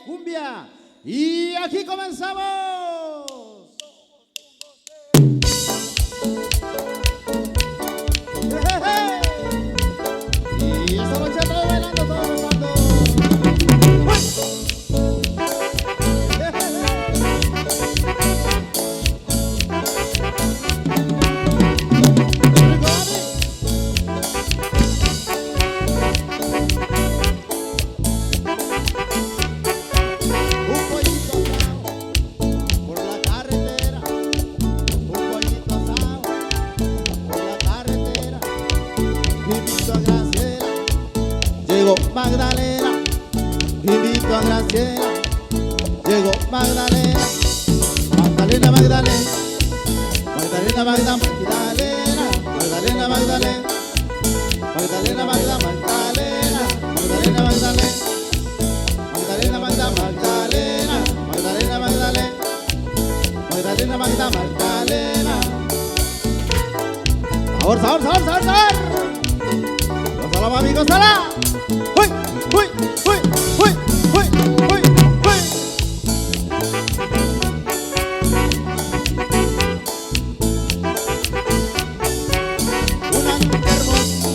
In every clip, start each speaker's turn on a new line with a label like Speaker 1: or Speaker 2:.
Speaker 1: cumbia. Y aquí comenzamos. Y esta noche todos bailando, todos gozando. Magdalena, invito a Graciela, llegó Magdalena, Magdalena, Magdalena, Magdalena, Magdalena, Magdalena, Magdalena, Magdalena, Magdalena, Magdalena, Magdalena, Magdalena, Magdalena, Magdalena, Magdalena, Magdalena, Magdalena, Magdalena, Magdalena. Sabor, sabor, sabor, sabor, sabor. Gózala, mami, gózala. ¡Uy! ¡Uy! ¡Uy! ¡Uy! ¡Uy! ¡Uy! ¡Uy! Una noche hermosa,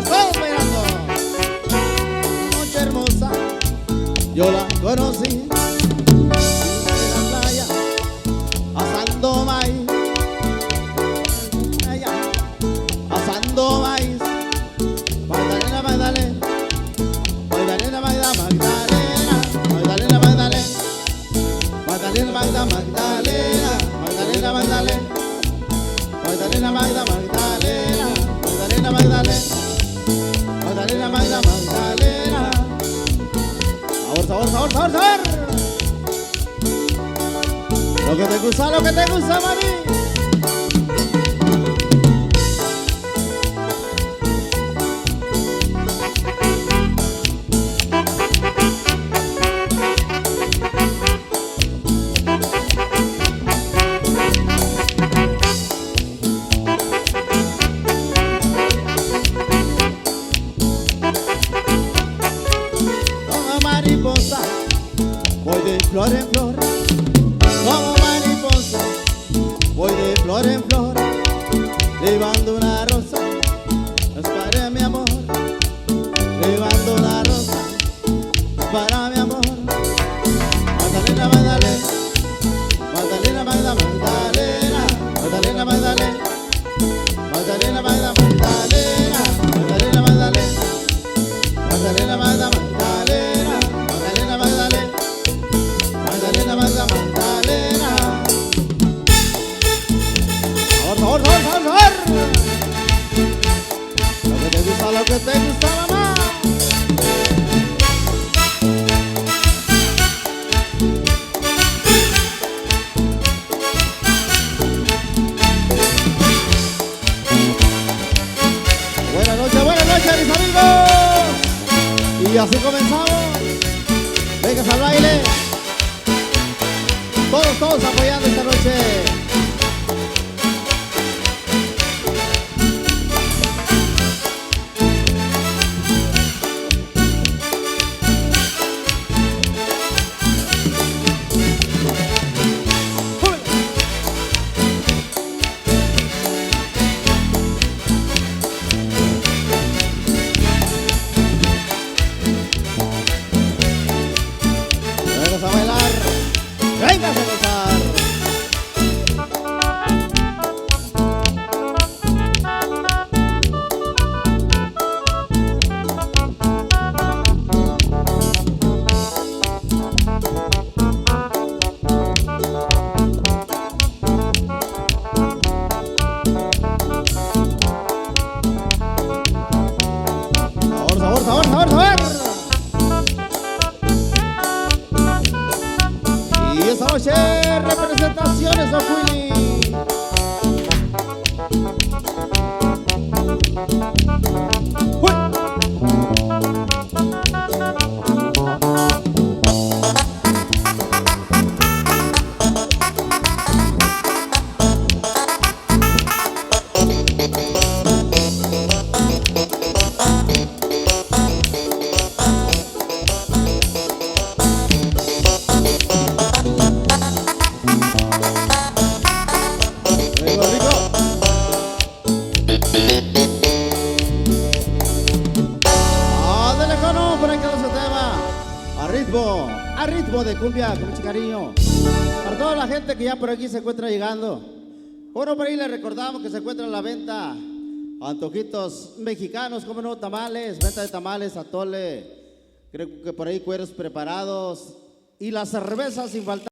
Speaker 1: todos bailando. Una noche hermosa, yo la conocí en la playa, asando maíz. Maíz, Magdalena, Magdalena, Magdalena, Magdalena, Magdalena, Magdalena, Magdalena, Magdalena, Magda, Magdalena, Magdalena, Magdalena, Magdalena, Magda, Magdalena, Magdalena, Magdalena, Magdalena, Magda, Magdalena. Sabor, sabor, sabor, sabor, sabor. Lo que te gusta, mami. Voy de flor en flor, como mariposa, voy de flor en flor, llevando una rosa, es para mi amor, llevando una rosa, es para mi amor. Magdalena, Magdalena, Magdalena, Magda, Magdalena, Magdalena, Magdalena, Magdalena, Magda, Magdalena, Magdalena, Magdalena, Magdalena, Magda, Magdalena. Magdalena, Magda, Magdalena. Sabor, sabor, sabor, sabor. Lo que te gusta, mamá. Buenas noches, mis amigos. Y así comenzamos. Venga al baile. Todos apoyando esta noche. Vengas a bailar. Vengas a gozar. Rico, rico. Ándale, cono, por ahí quedó ese tema. A ritmo de cumbia, con mucho cariño. Para toda la gente que ya por aquí se encuentra llegando. Bueno, por ahí les recordamos que se encuentra en la venta antojitos mexicanos, como no, tamales, venta de tamales, atole, creo que por ahí cueros preparados y las cervezas sin faltar.